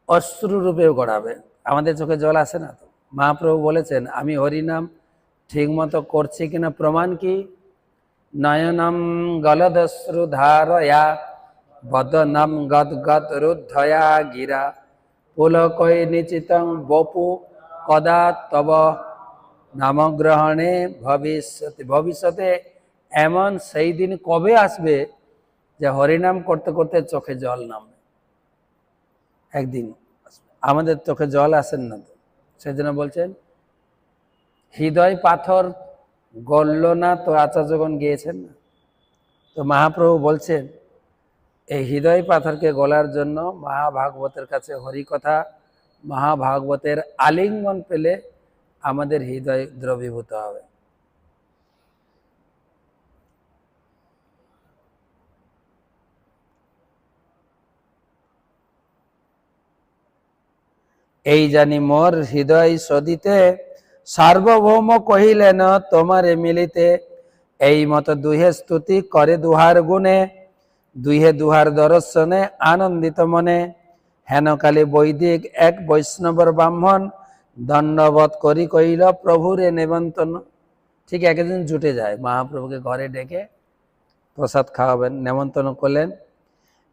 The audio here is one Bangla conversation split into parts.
অশ্রুরূপেও গড়াবে। আমাদের চোখে জল আসে না তো? মহাপ্রভু বলেছেন, আমি হরিনাম ঠিক মতো করছি কিনা প্রমাণ কি? নয়নম গলদশ্রু ধারয়া বদনম গদগদ রুদ্ধয়া গিরা পুলকৈ নিচিতং বপু কদা তব নামগ্রহণে ভবিষ্যতে। ভবিষ্যতে এমন সেই দিন কবে আসবে যে হরিনাম করতে করতে চোখে জল নামবে? একদিন আমাদের চোখে জল আসেন না তো? সেজন্য বলছেন হৃদয় পাথর গলল না তো, আচার্যগণ গিয়েছেন না তো? মহাপ্রভু বলছেন এই হৃদয় পাথরকে গলার জন্য মহাভাগবতের কাছে হরিকথা, মহাভাগবতের আলিঙ্গন পেলে আমাদের হৃদয় দ্রবীভূত হবে। এই জানি মোর হৃদয় সদিতে সার্বভৌম কহিলেন তোমারে মিলিতে। এই মত দুহে স্তুতি করে দুহার গুণে, দুহে দুহার দর্শনে আনন্দিত মনে। হেনকালে বৈদিক এক বৈষ্ণবর ব্রাহ্মণ দণ্ডবত করি কইল প্রভুরে নেমন্তন্ন। ঠিক একদিন জুটে যায়, মহাপ্রভুকে ঘরে ডেকে প্রসাদ খাওয়াবেন, নেমন্তন্ন করলেন।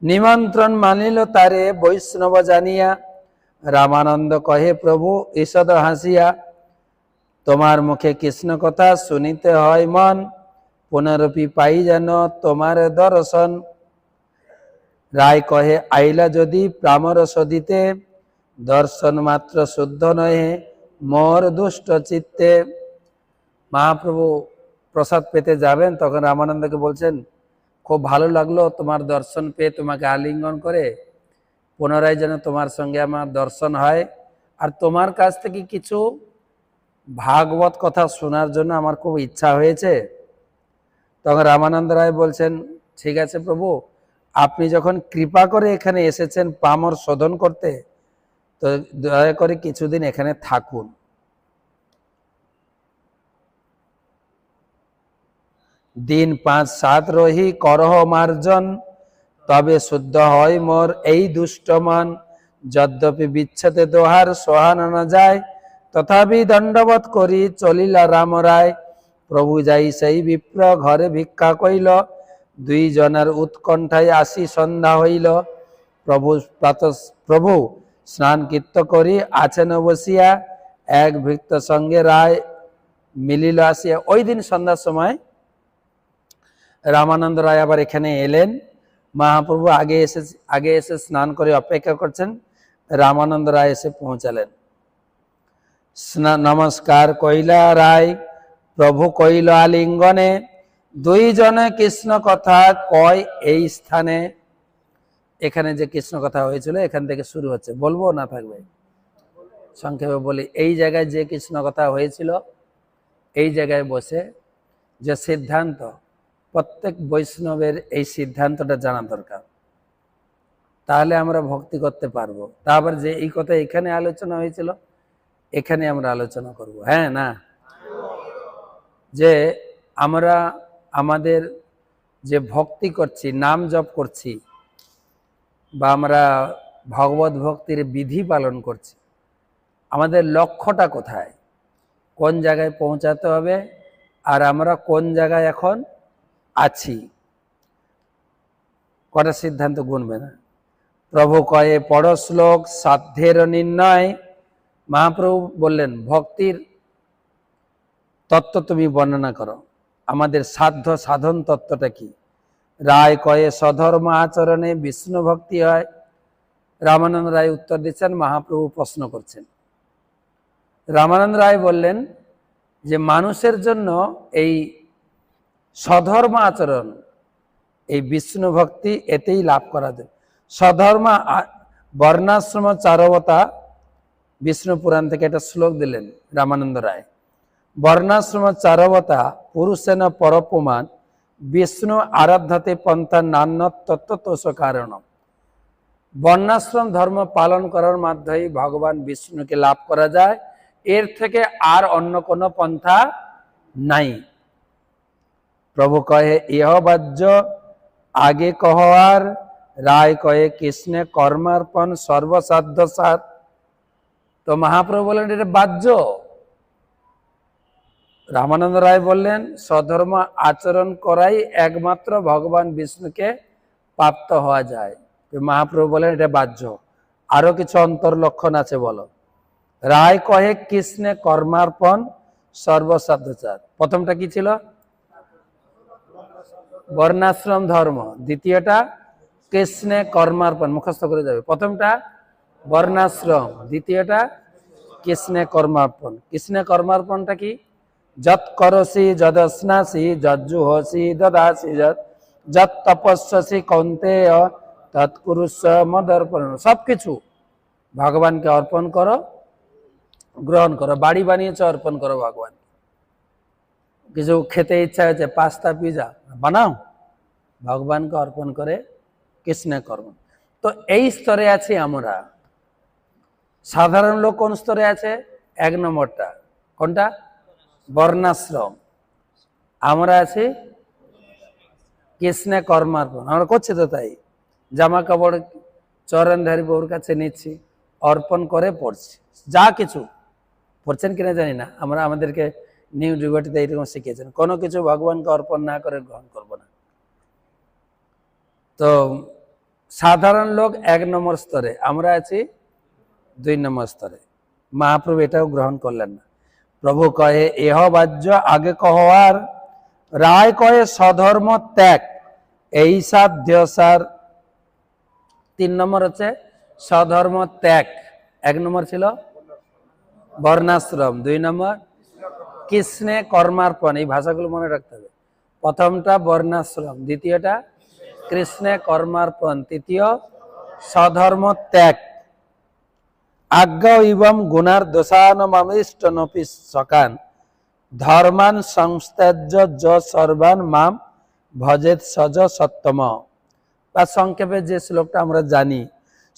নিমন্ত্রণ মানিল তারে বৈষ্ণব জানিয়া, রামানন্দ কহে প্রভু ঈষদ হাসিয়া। তোমার মুখে কৃষ্ণ কথা শুনিতে হয় মন, পুনরপি পাই যেন তোমার দর্শন। রায় কহে আইলা যদি প্রামর সদিতে, দর্শন মাত্র শুদ্ধ নহে মোর দুষ্ট চিত্তে। মহাপ্রভু প্রসাদ পেতে যাবেন, তখন রামানন্দকে বলছেন খুব ভালো লাগলো তোমার দর্শন পেয়ে, তোমাকে আলিঙ্গন করে। পুনরায় যেন তোমার সঙ্গে আমার দর্শন হয়, আর তোমার কাছ থেকে কিছু ভাগবত কথা শোনার জন্য আমার খুব ইচ্ছা হয়েছে। তখন রামানন্দ রায় বলছেন ঠিক আছে প্রভু, আপনি যখন কৃপা করে এখানে এসেছেন পামর শোধন করতে, তো দয়া করে কিছুদিন এখানে থাকুন। দিন 5-7 রহি করহ মার্জন, তবে শুদ্ধ হয় মোর এই দুষ্ট মন। যদ্যপি বিচ্ছেদে দোহার সোহানো না যায়, তথাপি দণ্ডবত করি চলিলা রাম রায়। প্রভু যাই সেই বিপ্র ঘরে ভিক্ষা কইল, 2 জনের উৎকণ্ঠায় আসি সন্ধ্যা হইল। প্রভু স্নান কীর্ত করি আছেন বসিয়া, এক ভৃত্য সঙ্গে রায় মিলিল আসিয়া। ওই দিন সন্ধ্যার সময় রামানন্দ রায় আবার এখানে এলেন। মহাপ্রভু আগে এসে স্নান করে অপেক্ষা করছেন, রামানন্দ রায় এসে পৌঁছালেন। নমস্কার কইলা রায়, প্রভু কইল আলিঙ্গনে, 2 জনে কৃষ্ণ কথা কয় এই স্থানে। এখানে যে কৃষ্ণ কথা হয়েছিল এখান থেকে শুরু হচ্ছে, বলবো না থাকবে? সংক্ষেপে বলি, এই জায়গায় যে কৃষ্ণ কথা হয়েছিল, এই জায়গায় বসে যে সিদ্ধান্ত, প্রত্যেক বৈষ্ণবের এই সিদ্ধান্তটা জানা দরকার, তাহলে আমরা ভক্তি করতে পারবো। তারপর যে এই কথা এখানে আলোচনা হয়েছিল, এখানে আমরা আলোচনা করব। হ্যাঁ না, যে আমরা আমাদের যে ভক্তি করছি, নাম জপ করছি, বা আমরা ভগবত ভক্তির বিধি পালন করছি, আমাদের লক্ষ্যটা কোথায়, কোন জায়গায় পৌঁছাতে হবে, আর আমরা কোন জায়গায় এখন আছি। কটা সিদ্ধান্ত গুনবে না? প্রভু কয়ে পড় শ্লোক সাধ্যের নির্ণয়। মহাপ্রভু বললেন ভক্তির তত্ত্ব তুমি বর্ণনা করো, আমাদের সাধ্য সাধন তত্ত্বটা কি? রায় কয়ে স্বধর্ম আচরণে বিষ্ণু ভক্তি হয়। রামানন্দ রায় উত্তর দিচ্ছেন, মহাপ্রভু প্রশ্ন করছেন। রামানন্দ রায় বললেন যে মানুষের জন্য এই স্বধর্ম আচরণ, এই বিষ্ণু ভক্তি, এতেই লাভ করা যায়। স্বধর্ম বর্ণাশ্রম চারবতা, বিষ্ণু পুরাণ থেকে একটা শ্লোক দিলেন রামানন্দ রায়। বর্ণাশ্রম চারবতা পুরুষেন পরপুমান, বিষ্ণু আরাধ্যাতে পন্থা নান্য তত্ত্বতোষ কারণ। বর্ণাশ্রম ধর্ম পালন করার মাধ্যমে ভগবান বিষ্ণুকে লাভ করা যায়, এর থেকে আর অন্য কোনো পন্থা নাই। প্রভু কহে ইহ বাহ্য আগে কহ আর, রায় কয়ে কৃষ্ণে কর্মার্পণ সর্বসাধ্য সার। তো মহাপ্রভু বললেন এটা বাহ্য। রামানন্দ রায় বললেন স্বধর্ম আচরণ করাই একমাত্র ভগবান বিষ্ণুকে প্রাপ্ত হওয়া যায়। মহাপ্রভু বলেন এটা বাহ্য। আরো কিছু অন্তর্লক্ষণ আছে, বলো। রায় কহে কৃষ্ণে কর্মার্পণ সর্বসাধ্যচার। প্রথমটা কি ছিল? বর্ণাশ্রম ধর্ম। দ্বিতীয়টা কৃষ্ণে কর্মার্পণ, মুখস্থ করে যাবে। প্রথমটা বর্ণাশ্রম, দ্বিতীয়টা কৃষ্ণে কর্মার্পণ। কৃষ্ণে কর্মার্পণটা কি? যৎ করসি যদস্নাসি যজ্জুহসি দদাসি যৎ তপস্যসি কৌন্তেয় তৎকুরুস্ব মদর্পণ। সবকিছু ভগবানকে অর্পণ করো, গ্রহণ করো। বাড়ি বানিয়েছো, অর্পণ করো ভগবান। কিছু খেতে ইচ্ছা হয়েছে, পাস্তা পিজা বানাও, ভগবানকে অর্পণ করে কৃষ্ণে কর্ম। তো এই স্তরে আছি আমরা। সাধারণ লোক কোন স্তরে আছে? এক নম্বরটা কোনটা? বর্ণাশ্রম। আমরা আছি কৃষ্ণে কর্মার্পণ। আমরা করছি তো তাই, জামা কাপড় চরণধারী বউর কাছে নিচ্ছি, অর্পণ করে পড়ছি। যা কিছু পড়ছেন কিনা জানি না, আমরা আমাদেরকে নিউ ডিভোটিতে এইরকম শিখিয়েছেন, কোনো কিছু ভগবানকে অর্পণ না করে গ্রহণ করব না। তো সাধারণ লোক এক নম্বর স্তরে, আমরা আছি 2 নম্বর স্তরে। মহাপ্রভু এটাও গ্রহণ করলেন না। প্রভু কহে এহ বাহ্য আগে কহবার, রায় কহে স্বধর্ম ত্যাগ এই সাধ্য সার। 3 নম্বর হচ্ছে স্বধর্ম ত্যাগ। 1 নম্বর ছিল বর্ণাশ্রম, 2 নম্বর কৃষ্ণে কর্মার্পণ। এই ভাষাগুলো মনে রাখতে হবে। প্রথমটা বর্ণাশ্রম, দ্বিতীয়টা কৃষ্ণে কর্মার্পণ, তৃতীয় স্বধর্ম ত্যাগ। আজ্ঞা ইবম গুণার দোষানমিষ্ট নপি সকান ধর্মান সংস্ত্য য সর্বান মাম ভজেত সজ সত্তম। বা সংক্ষেপে যে শ্লোকটা আমরা জানি,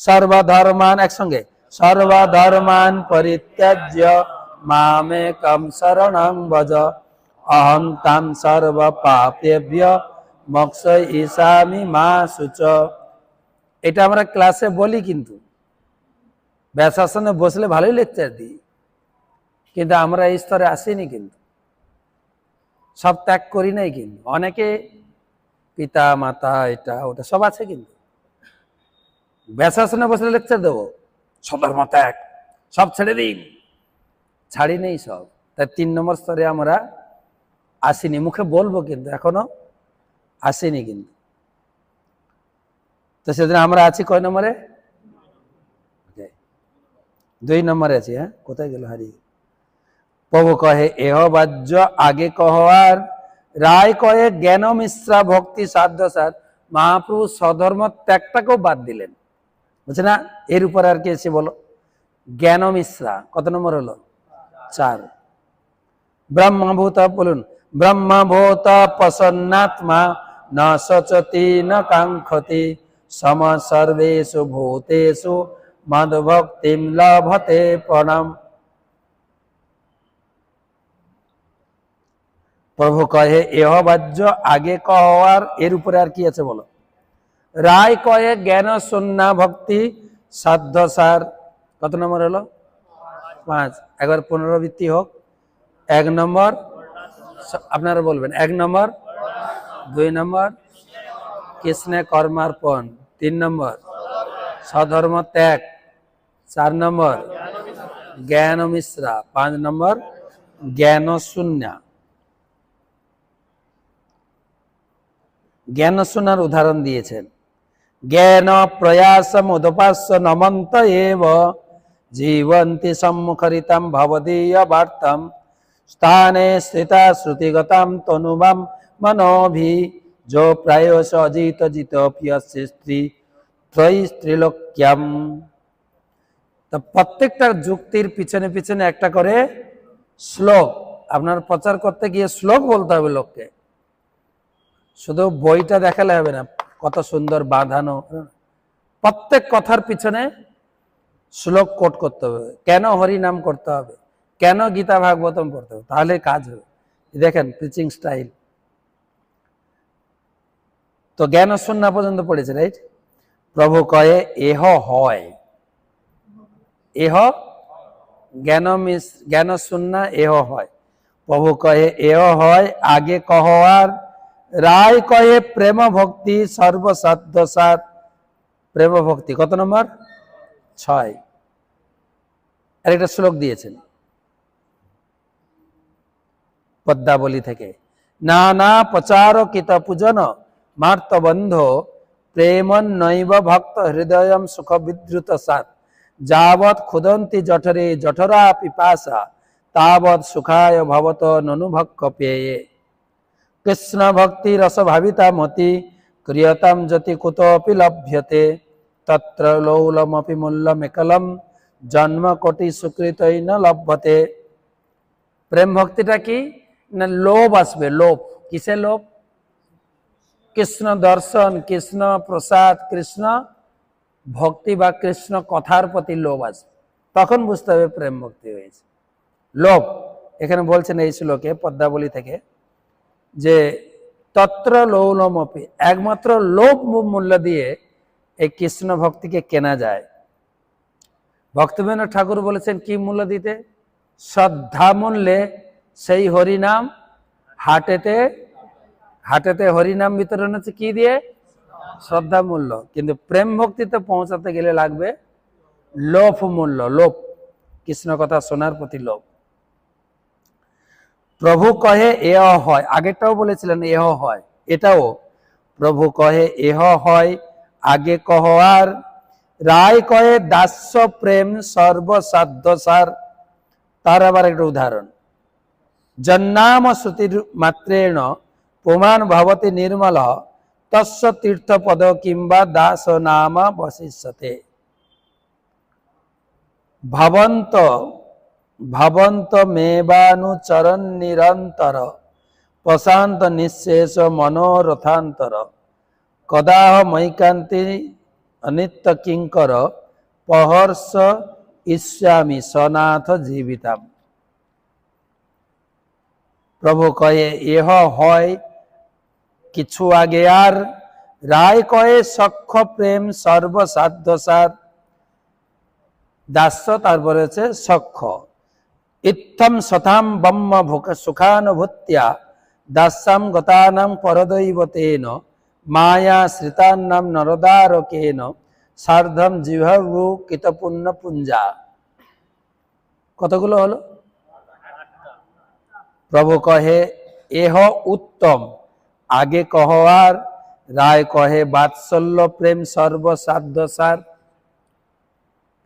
সর্বধর্মান, একসঙ্গে, সর্বধর্মান পরিত্যাজ্য মামেকম শরণং ভজ অহং তাং সর্ব পাপেভ্য মোক্ষয়িষ্যামি মা শুচ। এটা আমরা ক্লাসে বলি, কিন্তু ব্যাসাসনে বসলে ভালোই লেকচার দিই, কিন্তু আমরা এই স্তরে আসিনি। কিন্তু সব ত্যাগ করি নাই। কিন্তু অনেকে পিতা মাতা এটা ওটা সব আছে, কিন্তু ব্যাসাসনে বসলে লেকচার দেবো সধর্ম ত্যাগ, সব ছেড়ে দিন, ছাড়ি নেই সব। তাই 3 নম্বর স্তরে আমরা আসিনি। মুখে বলবো কিন্তু এখনো আসিনি। কিন্তু তো সেদিন আমরা আছি কয় নম্বরে? 2 নম্বরে আছি। হ্যাঁ, কোথায় গেল হারিয়ে? প্রভু কহে এহ বাহ্য আগে কহবার, রায় কহে জ্ঞান মিশ্রা ভক্তি সাধ্য সার। মহাপ্রভু স্বধর্ম ত্যাগটাকেও বাদ দিলেন, বুঝছে না? এর উপর আর কি এসে বলো? জ্ঞান মিশ্রা কত নম্বর হলো? 4। ব্রহ্মভূত, বলুন, ব্রহ্মভূত প্রসন্নাত্মা ন সচতি ন কাঙ্ক্ষতি সম সর্বেষু ভূতেষু মদ্ভক্তিম লভতে প্রণাম। প্রভু কহে এহ বাহ্য আগে কহবার, এর উপরে আর কি আছে বলো? রায় কহে জ্ঞান শূন্য ভক্তি সাধ্য সার। কত নম্বর হলো? 5। একবার পুনরাবৃত্তি হোক। 1 নম্বর, আপনারা বলবেন 1 নম্বর, 2 নম্বর কৃষ্ণে কর্মার্পণ, 3 নম্বর স্বধর্ম ত্যাগ, 4 নম্বর জ্ঞান মিশ্রা, 5 নম্বর জ্ঞান শূন্য। জ্ঞান শূন্যার উদাহরণ দিয়েছেন। জ্ঞান প্রয়াসম উদপাস্য নমন্ত এব জীবন্তি সম্মুখরিতম ভবদীয় বার্তাম স্থানে স্থিতা শ্রুতিগতাম তনুবাম মনোভি যো প্রায়শ অজিত জিত প্রিয়স্য স্ত্রী ত্রয়ী ত্রিলোক্যাম। তো প্রত্যেকটা যুক্তির পিছনে পিছনে একটা করে শ্লোক। আপনার প্রচার করতে গিয়ে শ্লোক বলতে হবে লোককে, শুধু বইটা দেখালে হবে না। কত সুন্দর বাঁধানো, প্রত্যেক কথার পিছনে শ্লোক কোট করতে হবে। কেন হরি নাম করতে হবে, কেন গীতা ভাগবতম পড়তে হবে, তাহলে কাজ হবে। দেখেন প্রিচিং স্টাইল। তো জ্ঞান শূন্য পর্যন্ত পড়েছে, রাইট? প্রভু কয়ে এহ হয়, এহ জ্ঞান শূন্য এহ হয়। প্রভু কহে এহ হয় আগে কহ আর, রায় কহে প্রেম ভক্তি সর্বসাধ্য সার। প্রেম ভক্তি কত নম্বর? 6। আরেকটা শ্লোক দিয়েছেন পদ্মাবলী থেকে, নানা প্রচার কিত পূজন মার্তবন্ধ প্রেমন নৈব ভক্ত হৃদয় সুখ বিদ্রুত সাত, যাবৎ ক্ষুদন্তি জঠরে জঠরা পিপাসা তাবৎ সুখায় ভবত ননুভক্ষ পেয়ে। কৃষ্ণ ভক্তি রস ভাবিতা মতি ক্রিয়তাম যতি কুতপি লভ্যতে, তত্র লৌলমপি মূল্যমেকলম জন্ম কোটি সুকৃতই ন লভ্যতে। প্রেম ভক্তিটা কি না, লোভ আসবে, লোভ। কিসে লোভ? কৃষ্ণ দর্শন, কৃষ্ণ প্রসাদ, কৃষ্ণ ভক্তি বা কৃষ্ণ কথার প্রতি লোভ আসবে, তখন বুঝতে হবে প্রেম ভক্তি হয়েছে। লোভ এখানে বলছেন এই শ্লোকে পদ্মাবলী থেকে যে তত্র লৌলমপি, একমাত্র লোভ মূল্য দিয়ে এই কৃষ্ণ ভক্তিকে কেনা যায়। ভক্তবীরেন্দ্র ঠাকুর বলেছেন কি মূল্য দিতে? শ্রদ্ধা মূল্যে সেই হরিনাম হাটেতে, হাটেতে হরিনাম বিতরণ হচ্ছে কি দিয়ে? শ্রদ্ধা মূল্য। কিন্তু প্রেম ভক্তিতে পৌঁছাতে গেলে লাগবে লোভ মূল্য, লোভ, কৃষ্ণ কথা শোনার প্রতি লোভ। প্রভু কহে এহ হয়, আগেরটাও বলেছিলেন এহ হয়, এটাও প্রভু কহে এহ হয় আগে কহ আর, রায় কহে দাস্য প্রেম সর্বসাধ্য সার। তার আবার একটা উদাহরণ, জন্নাম শ্রুতির মাত্রেণ পুমান ভবতি নির্মল, তস্য তীর্থপদ কিংবা দাস নাম বশিষ্যতে। ভবন্ত ভবন্ত মেবানুচরণ নিরন্তর, প্রশান্ত নিঃশেষ মনোরথান্তর, কদাহ মৈকান্তি অনিত্য কিঙ্কর, পহর্ষ ইস্যামি সনাথ জীবিতাম। প্রভু কয়ে এহ হয় কিছু আগে আর, রায় কয়ে সক্ষ প্রেম সর্বসাধ্য সার। দাস্য তারপরে হচ্ছে সক্ষ। ইত্থম সথাম ব্রহ্ম ভোক সুখানুভূত্যা, দাস্যাম গতানাম পরদৈবতেন, মায়া শ্রিতান্নাম নরদারকেন, সার্ধম জিহ্বু কিতপুণ্য পুঞ্জা। কতগুলো হলো? প্রভু কহে এহ উত্তম আগে কহ আর, রায় কহে বাৎসল্য প্রেম সর্বসাধ্য সার।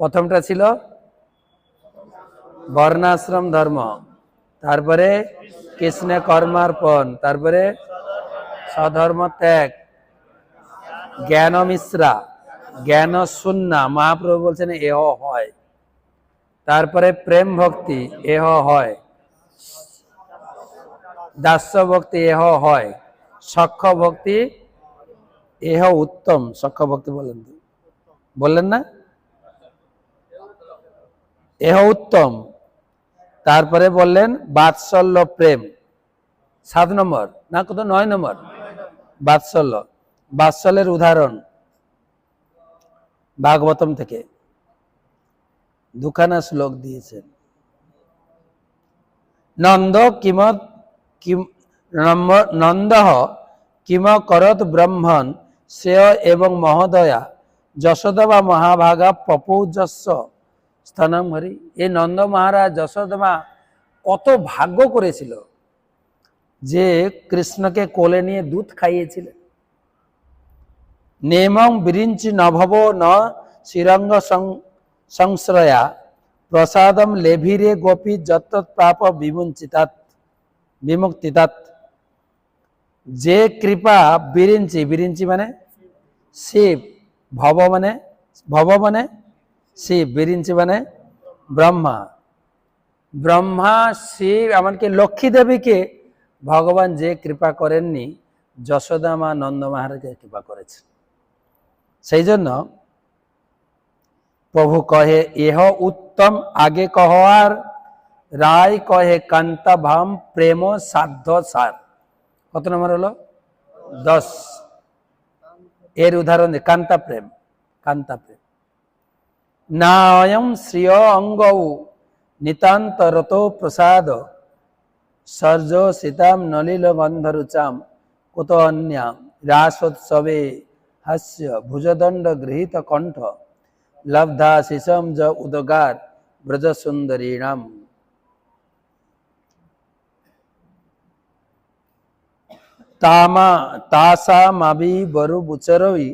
প্রথমটা ছিল বর্ণাশ্রম ধর্ম, তারপরে কৃষ্ণে কর্মার্পণ, তারপরে স্বধর্ম ত্যাগ, জ্ঞান মিশ্রা, জ্ঞান শূন্য, মহাপ্রভু বলছেন এহ হয়। তারপরে প্রেম ভক্তি এহ হয়, দাস্য ভক্তি এহ হয়, সখ্য ভক্তি এহ উত্তম। সখ্য ভক্তি বললেন, বললেন না? এহ উত্তম। তারপরে বললেন বাৎসল্য প্রেম, 7 নম্বর না কত, 9 নম্বর বাৎসল্য। বাৎসল্যের উদাহরণ ভাগবতম থেকে দুখানা শ্লোক দিয়েছেন। নন্দ নন্দ কিম করত ব্রহ্মণ শ্রেয় এবং মহোদয়া, যশোদা বা মহাভাগা পপৌজস্য স্থানম হরি। এই নন্দ মহারাজ যশোদা কত ভাগ্য করেছিল যে কৃষ্ণকে কোলে নিয়ে দুধ খাইয়েছিলেন। নেমং বিরিঞ্চি নভব ন শ্রীরঙ্গ সংশ্রয়া, প্রসাদম লেভিরে গোপী যত প্রাপ বিমুঞ্চিতাৎ বিমুক্তিতাৎ। যে কৃপা বিরিঞ্চি, বিরিঞ্চি মানে শিব, ভব মানে শিব, বিরিঞ্চি মানে ব্রহ্মা। ব্রহ্মা শিব এমনকি লক্ষ্মী দেবীকে ভগবান যে কৃপা করেননি, যশোদা মা নন্দ মহারাজকে কৃপা করেছেন। সেই জন্য প্রভু কহে এহ উত্তম আগে কহ আর, রায় কহে কান্তা ভাম প্রেম সাধ্য সার। কত নম্বর হলো? 10। এর উদাহরণ কান্তা প্রেম, কান্তা প্রেম। না অয়ং শ্রিয় অঙ্গৌ নিতান্তরত প্রসাদ সর্জ সীতাম নলিল গন্ধরুচাম কুত অন্যাম রাসোৎসবে হাস্য ভুজদণ্ড গৃহীত কণ্ঠ লব্ধা শিশম জ উদগার ব্রজ সুন্দরীণাম। তাসামাবি বরুবুচরই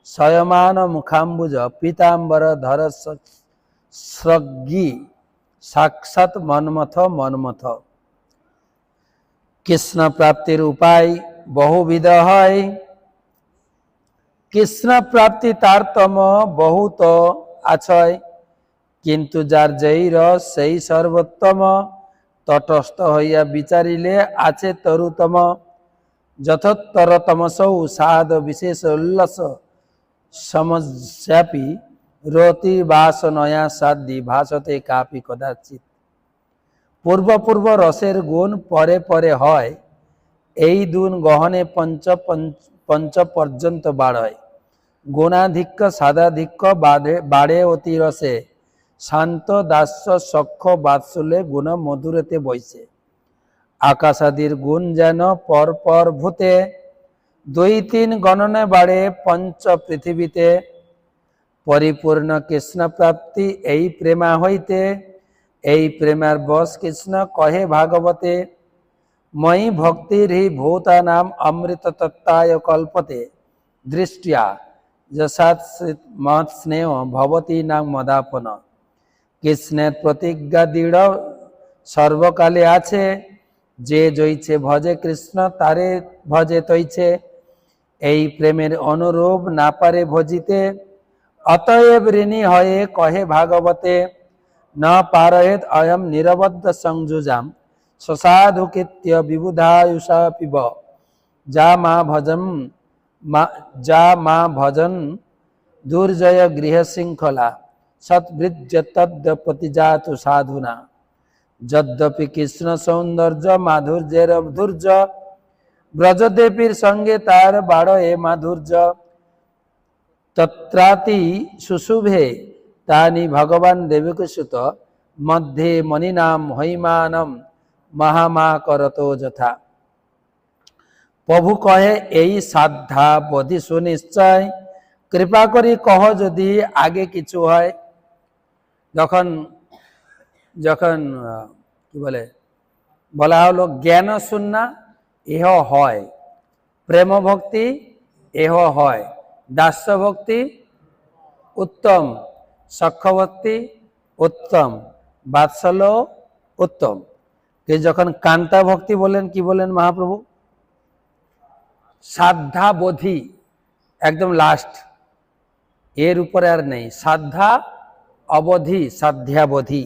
শয়মান মুখাম্বুজ পীতাম্বর ধর স্রগ্গী সাক্ষাৎ মন্মথ মন্মথ। কৃষ্ণ প্রাপ্তির উপায় বহুবিধ হয়, কৃষ্ণ প্রাপ্তি তারতম বহুত আছয়, কিন্তু যার যেই রস সেই সর্বোত্তম, তটস্থ হইয়া বিচারিলে আছে তরুতম। যথোত্তরতমসৌ সাধ বিশেষ উল্লাস সমস্যাপি রতি বাসনয়া সাধ্যি ভাসতে কাপি কদাচিৎ। পূর্ব পূর্ব রসের গুণ পরে পরে হয়, এই গুণ গহনে পঞ্চ পর্যন্ত বাড়য়। গুণাধিক্য সাধাধিক্য বাড়ে অতি রসে, শান্ত দাস্য সখ্য বাৎসল্যে গুণ মধুরতে বইছে। আকাশাদির গুণ যেন পর পর ভূতে, দুই তিন গণনে বাড়ে পঞ্চ পৃথিবীতে। পরিপূর্ণ কৃষ্ণ প্রাপ্তি এই প্রেমা হইতে, এই প্রেমার বশ কৃষ্ণ কহে ভাগবতে। মই ভক্তির হি ভূতানাম অমৃত তত্ত্বায় কল্পতে, দৃষ্টিয়া যশাৎ মৎ স্নেহ ভবতী নাম মদাপন। কৃষ্ণের প্রতিজ্ঞা দৃঢ় সর্বকালে আছে, যে জইছে ভজে কৃষ্ণ তারে ভজে তৈছে। এই প্রেমের অনুরূপ না পারে ভজিতে, অতএব ঋণী হয়ে কহে ভাগবতে। ন পারয়েত অয়ম নিরবদ্ধ সংযুজাম, সসাধু কীর্ত্য বিবুধায়ুষা পিব। যা মা ভজন দুর্জয় গৃহ শৃঙ্খলা, সৎবৃজ্য তদ্য প্রতিজাতু সাধুনা। যদ্যপি কৃষ্ণ সৌন্দর্য মাধুর্যের ধৈর্য, ব্রজদেবীর সঙ্গে তার বাড়ে মাধুর্য। তত্রাতি সুশুভে তানি ভগবান দেবকীসুত, মধ্যে মণিনাম হৈমানম মহামা করত যথা। প্রভু কহে এই সাধ্যা বোধি সুনিশ্চয়, কৃপা করি কহ যদি আগে কিছু হয়। যখন যখন কি বলা হলো জ্ঞান শূন্য এহ হয়, প্রেম ভক্তি এহ হয়, দাস্য ভক্তি উত্তম, সখ্য ভক্তি উত্তম, বাৎসল্য উত্তম। যখন কান্তা ভক্তি বলেন কি বলেন মহাপ্রভু? সাধ্যা বোধি একদম লাস্ট, এর উপরে আর নেই। সাধ্যা অবধি, সাধ্যাবধি।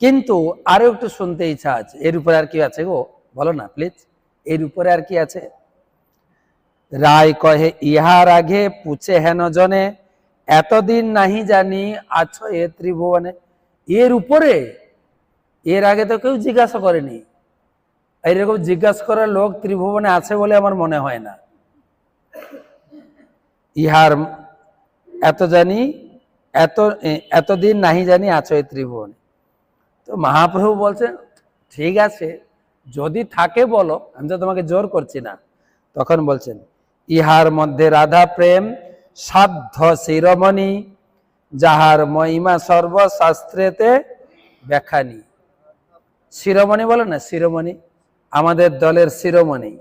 কিন্তু আরো একটু শুনতে ইচ্ছা আছে, এর উপরে আর কি আছে গো, বলো না প্লিজ, এর উপরে আর কি আছে? রায় কহে ইহার আগে পুছে হেন জনে, এতদিন নাহি জানি আছো এ ত্রিভুবনে। এর উপরে, এর আগে তো কেউ জিজ্ঞাসা করেনি। এইরকম জিজ্ঞাসা করার লোক ত্রিভুবনে আছে বলে আমার মনে হয় না। ইহার এতদিন নাহি জানি আছো এ ত্রিভুবনে। তো মহাপ্রভু বলছেন ঠিক আছে, যদি থাকে বলো, আমি তো তোমাকে জোর করছি না। তখন বলছেন ইহার মধ্যে রাধা প্রেম সাধ্য শিরোমণি, যাহার মহিমা সর্বশাস্ত্রেতে ব্যাখ্যানি। শিরোমণি বলে না, শিরোমণি আমাদের দলের শিরোমণি।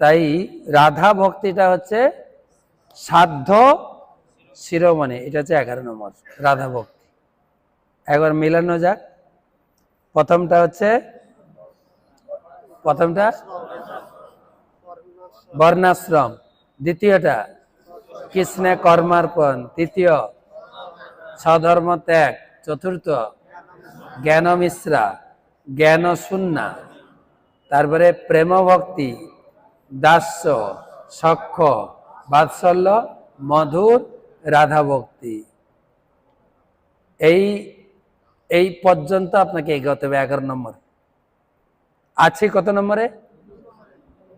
তাই রাধা ভক্তিটা হচ্ছে সাধ্য শিরোমণি, এটা হচ্ছে 11 নম্বর রাধা ভক্তি। একবার মিলানো যাক। প্রথমটা বর্ণাশ্রম, দ্বিতীয়টা কৃষ্ণে কর্মার্পণ, তৃতীয় স্বধর্ম ত্যাগ, চতুর্থ জ্ঞান মিশ্রা, জ্ঞান শূন্যা, তারপরে প্রেম ভক্তি, দাস্য, সখ্য, বাৎসল্য, মধুর, রাধা ভক্তি। এই পর্যন্ত আপনাকে এগোতে হবে 11 নম্বর। আছে কত নম্বরে?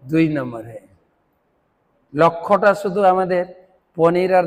2 নম্বরে। লক্ষ্যটা শুধু আমাদের পনির আর